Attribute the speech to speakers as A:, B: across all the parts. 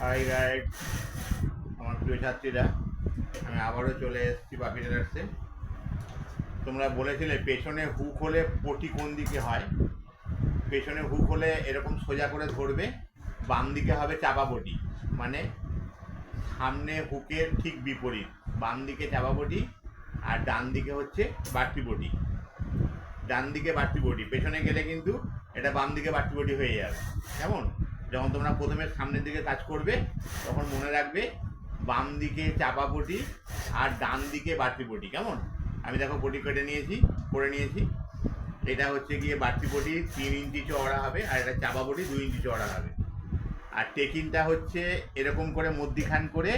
A: High guide, আমার প্রিয় ছাত্রীরা, আমি আবারও চলে এসেছি বাপি টেলার্সে। তোমরা বলেছিলে পেছনে হুক হলে পটি কোন দিকে হয়। পেছনে হুক হলে এরকম সোজা করে ধরবে, বাম দিকে হবে চাপা পটি, মানে সামনে হুকের ঠিক বিপরীত, বাম দিকে চাপা পটি আর ডান দিকে হচ্ছে বাড়তি পটি। ডান দিকে বাড়তি পটি, পেছনে গেলে কিন্তু এটা বাম দিকে বাড়তি পটি হয়ে যাবে। কেমন? যখন তোমরা প্রথমে সামনের দিকে কাজ করবে তখন মনে রাখবে বাম দিকে চাপা পটি আর ডান দিকে বাড়তি পটি। কেমন? আমি দেখো পটি কেটে নিয়েছি, করে নিয়েছি। এটা হচ্ছে গিয়ে বাড়তি পটি 3 ইঞ্চি চওড়া হবে আর এটা চাপা পটি 2 ইঞ্চি চওড়া হবে। আর টেকিনটা হচ্ছে এরকম করে মধ্যিখান করে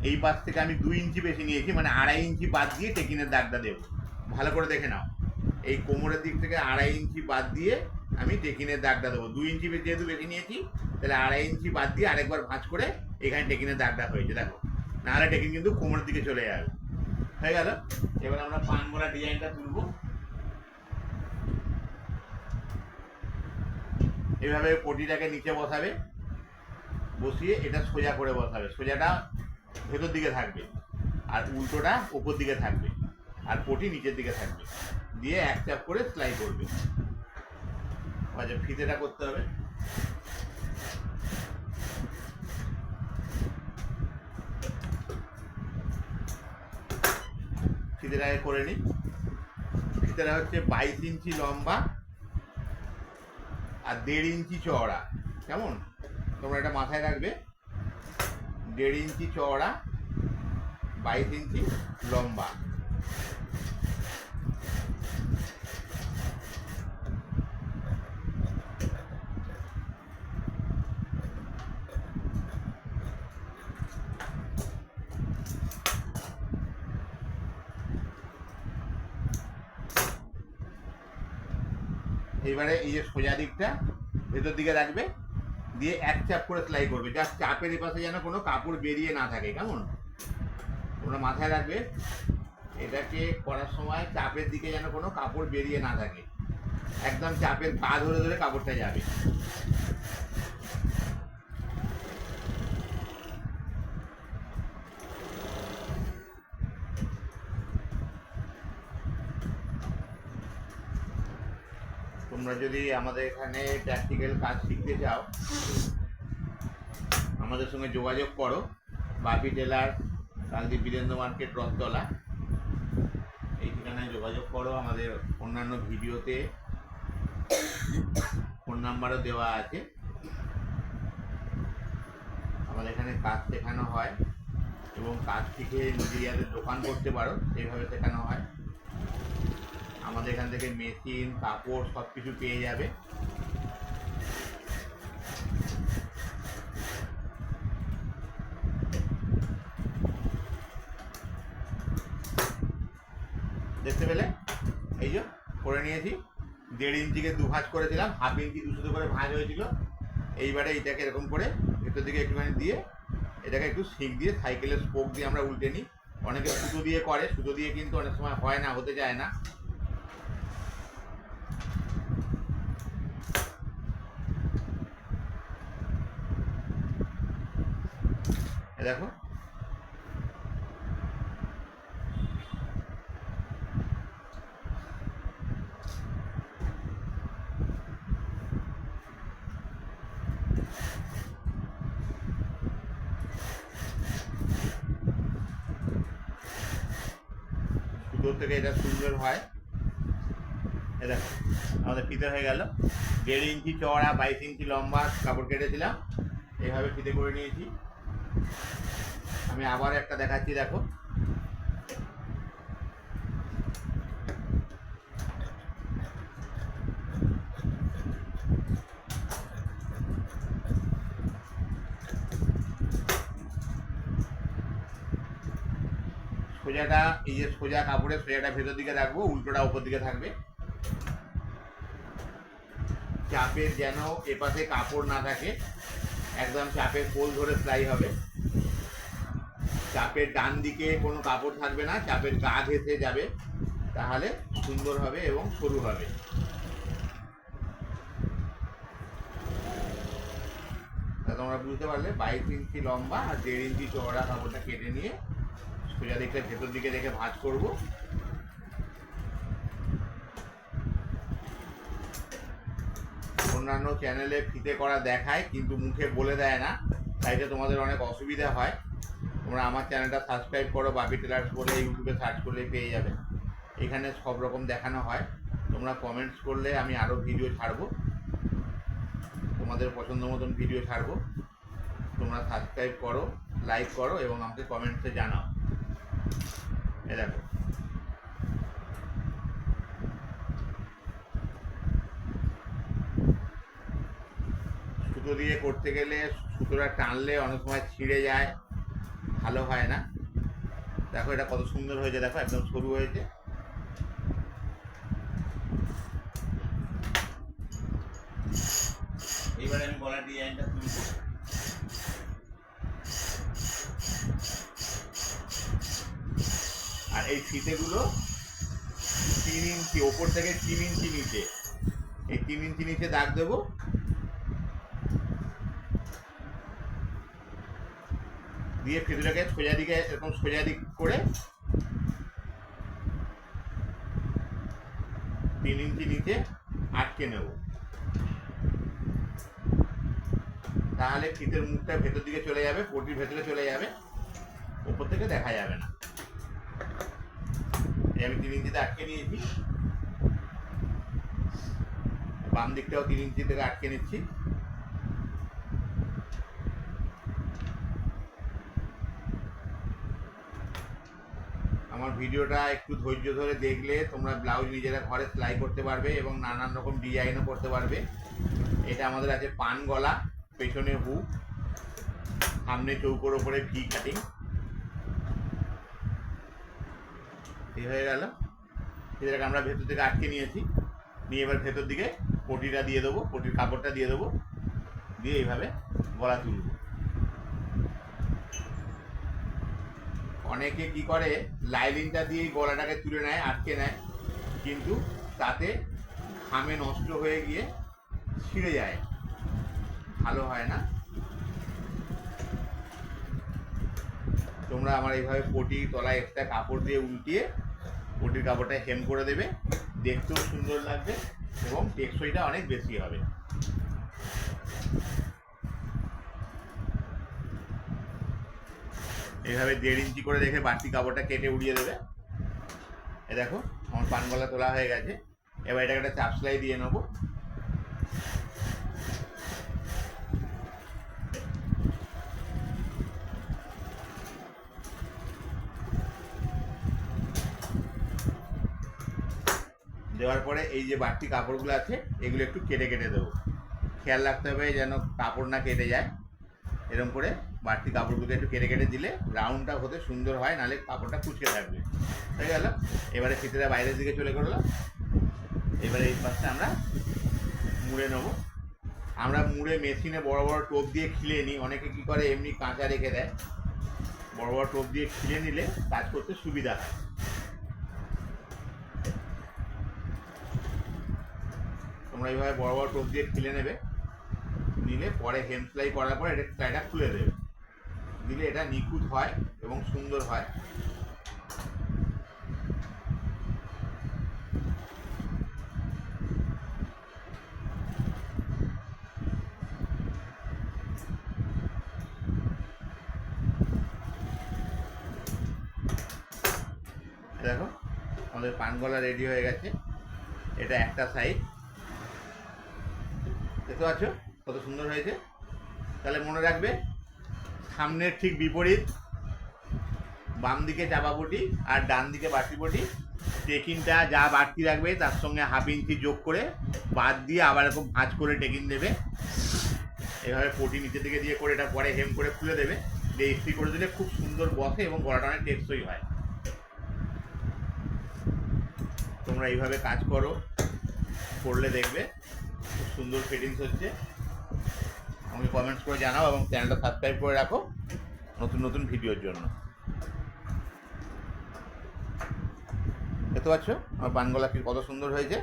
A: এই পাশ থেকে আমি 2 ইঞ্চি বেশি নিয়েছি, মানে 2.5 ইঞ্চি বাদ দিয়ে টেকিনের দাগটা দেবো। ভালো করে দেখে নাও, এই কোমরের দিক থেকে 2.5 ইঞ্চি বাদ দিয়ে আমি টেকিনের দাগটা দেবো। 2 ইঞ্চি যেহেতু বেশি নিয়েছি, তাহলে 2.5 ইঞ্চি বাদ দিয়ে আরেকবার ভাঁজ করে এখানে টেকিনের দাগটা হয়েছে। দেখো, নাহলে টেকিন কিন্তু কোমরের দিকে চলে যাবে। হয়ে গেল। এবার আমরা পানমোড়া ডিজাইনটা তুলবো। এভাবে পটিটাকে নিচে বসাবে, বসিয়ে এটা সোজা করে বসাবে। সোজাটা ভেতর দিকে থাকবে আর উল্টোটা ওপর দিকে থাকবে, আর পটি নিচের দিকে থাকবে। দিয়ে এক চাপ করে সেলাই করবে। আচ্ছা, ফিতেটা করতে হবে। ফিতেটাকে করে নিই। ফিতেটা হচ্ছে 22 ইঞ্চি লম্বা আর 1.5 ইঞ্চি চওড়া। কেমন? তোমরা এটা মাথায় রাখবে, 1.5 ইঞ্চি চওড়া, 22 ইঞ্চি লম্বা। এইবারে এই যে সোজা দিকটা ভেতর দিকে রাখবে, দিয়ে এক চাপ করে সেলাই করবে। যা চাপের পাশে যেন কোনো কাপড় বেরিয়ে না থাকে। কেমন? তোমরা মাথায় রাখবে, এটাকে করার সময় চাপের দিকে যেন কোনো কাপড় বেরিয়ে না থাকে। একদম চাপের পা ধরে ধরে কাপড়টা যাবে। তোমরা যদি আমাদের এখানে প্র্যাকটিক্যাল কাজ শিখতে চাও, আমাদের সঙ্গে যোগাযোগ করো। বাপি টেলার, কালদি বীরেন্দ্র মার্কেট, রথতলা, এই ঠিকানায় যোগাযোগ করো। আমাদের অন্যান্য ভিডিওতে ফোন নাম্বারও দেওয়া আছে। আমাদের এখানে কাজ শেখানো হয় এবং কাজ শিখে নিজেদের দোকান করতে পারো, সেইভাবে শেখানো হয়। আমাদের এখান থেকে মেশিন, কাপড় সব কিছু পেয়ে যাবে। দেখতে পেলে? এই যে করে নিয়েছি। 1.5 ইঞ্চিকে 2 ভাঁজ করেছিলাম, 1/2 ইঞ্চি 2 করে ভাঁজ হয়েছিল। এইবারে এটাকে এরকম করে ভেতর দিকে একটুখানি দিয়ে এটাকে একটু শিক দিয়ে সাইকেলের স্পোক দিয়ে আমরা উল্টে নিই। অনেকে সুতো দিয়ে করে, সুতো দিয়ে কিন্তু অনেক সময় হয় না, হতে চায় না। দেখো, সুতো থেকে এটা সুন্দর হয়। এ দেখো, আমাদের ফিতে হয়ে গেল। 1.5 ইঞ্চি চওড়া, 22 ইঞ্চি লম্বা কাপড় কেটেছিলাম, এইভাবে ফিতে করে নিয়েছি। আমি আবার একটা দেখাচ্ছি, দেখো। সোজাটা, এই যে সোজা কাপড়ে সোজাটা ভেতর দিকে রাখবো, উল্টোটা উপর দিকে থাকবে। চাপের যেন এপাশে কাপড় না থাকে, একদম চাপের কোল ধরে সেলাই হবে। চাপের ডান দিকে কোনো কাপড় থাকবে না, চাপের গা ঘেঁষে যাবে, তাহলে সুন্দর হবে এবং সরু হবে। তোমরা বুঝতে পারলে 22 ইঞ্চি লম্বা আর 1.5 ইঞ্চি চওড়া কাপড়টা কেটে নিয়ে সোজা দিকটা ভেতর দিকে রেখে ভাঁজ করব। অন্যান্য চ্যানেলে ফিতে করা দেখায় কিন্তু মুখে বলে দেয় না, তাইতে তোমাদের অনেক অসুবিধা হয়। তোমরা আমার চ্যানেলটা সাবস্ক্রাইব করো, বাপি টেলার্স বলে ইউটিউবে সার্চ করলেই পেয়ে যাবে। এখানে সব রকম দেখানো হয়। তোমরা কমেন্টস করলে আমি আরও ভিডিও ছাড়বো, তোমাদের পছন্দ মতন ভিডিও ছাড়বো। তোমরা সাবস্ক্রাইব করো, লাইক করো এবং আমাকে কমেন্টসে জানাও। এ দেখো, সুতো দিয়ে করতে গেলে সুতোটা টানলে অনেক সময় ছিঁড়ে যায়, ভালো হয় না। দেখো এটা কত সুন্দর হয়েছে, দেখো একদম সরু হয়েছে। এইবারে আমি গলার ডিজাইনটা তুলব। আর এই ফিতেগুলো 3 ইঞ্চি ওপর থেকে 3 ইঞ্চি নিচে, এই 3 ইঞ্চি নিচে দাগ দেবো। দিয়ে ফিতেটাকে সোজা দিকে এরকম সোজা দিক করে 3 ইঞ্চি নিচে আটকে নেব। তাহলে ফিতের মুখটা ভেতর দিকে চলে যাবে, পটির ভেতরে চলে যাবে, উপর থেকে দেখা যাবে না। আমি 3 ইঞ্চিতে আটকে নিয়েছি, বাম দিকটাও 3 ইঞ্চি থেকে আটকে নিচ্ছি। আমার ভিডিওটা একটু ধৈর্য ধরে দেখলে তোমরা ব্লাউজ নিজেরা ঘরে সেলাই করতে পারবে এবং নানান রকম ডিজাইনও করতে পারবে। এটা আমাদের আছে পান গলা, পেছনে হুক, সামনে চৌকোর ওপরে ভি কাটিং। এই হয়ে গেল। এটাকে আমরা ভেতর থেকে আটকে নিয়েছি, নিয়ে এবার ভেতর দিকে পটিটা দিয়ে দেবো, পটির কাপড়টা দিয়ে দেবো, দিয়ে এইভাবে গলা তুলব। অনেকে কি করে লাইলিনটা দিয়ে গলাটাকে তুলে নেয়, আটকে নেয়, কিন্তু তাতে ঘামে নষ্ট হয়ে গিয়ে ছিঁড়ে যায়, ভালো হয় না। তোমরা আমার এইভাবে পটি তলায় এক্সট্রা কাপড় দিয়ে উল্টিয়ে পটির কাপড়টা হেম করে দেবে, দেখতেও সুন্দর লাগবে এবং টেকসইটা অনেক বেশি হবে। এইভাবে 1.5 ইঞ্চি করে রেখে বাড়তি কাপড়টা কেটে উড়িয়ে দেবে। এ দেখো আমার পান গলা তোলা হয়ে গেছে। এবার এটাকে একটা চাপ সেলাই দিয়ে নেবো। দেওয়ার পরে এই যে বাড়তি কাপড়গুলো আছে এগুলো একটু কেটে কেটে দেবো। খেয়াল রাখতে হবে যেন কাপড় না কেটে যায়। এরকম করে বাড়তি কাপড়গুলো একটু কেটে কেটে দিলে রাউন্ডটা হতে সুন্দর হয়, নাহলে কাপড়টা কুচকে থাকবে। হয়ে গেল। এবারে ফিতেটা বাইরের দিকে চলে করলাম। এবারে এই পাশটা আমরা মুড়ে নেবো। আমরা মুড়ে মেশিনে বড় বড় টোপ দিয়ে খিলে নিই, অনেকে কী করে এমনি কাঁচা রেখে দেয়। বড় বড় টোপ দিয়ে খিলে নিলে কাজ করতে সুবিধা হয়। তোমরা এইভাবে বড় বড় টোপ দিয়ে খিলে নেবে, নিলে পরে হেম সেলাই করার পর এটা খুলে দেবে, দিলে এটা নিখুঁত হয় এবং সুন্দর হয়। দেখো আমাদের পান গলা রেডি হয়ে গেছে। এটা একটা সাইড, দেখতে পাচ্ছ কত সুন্দর হয়েছে। তাহলে মনে রাখবে সামনের ঠিক বিপরীত, বাম দিকে চাপা পটি আর ডান দিকে বাড়তি পটি। টেকিংটা যা বাড়তি রাখবে তার সঙ্গে 1/2 ইঞ্চি যোগ করে বাদ দিয়ে আবার এরকম ভাঁজ করে টেকিং দেবে। এভাবে পটি নিচে দিকে দিয়ে করে এটা পরে হেম করে খুলে দেবে, দিয়ে ইস্ত্রি করে দিলে খুব সুন্দর বসে এবং গলাটা অনেক টেকসই হয়। তোমরা এইভাবে কাজ করো, করলে দেখবে খুব সুন্দর ফিটিংস হচ্ছে। আমাকে কমেন্টস করে জানাও এবং চ্যানেলটা সাবস্ক্রাইব করে রাখো নতুন নতুন ভিডিওর জন্য। দেখতে পাচ্ছ আমার পান গলা কত সুন্দর হয়েছে।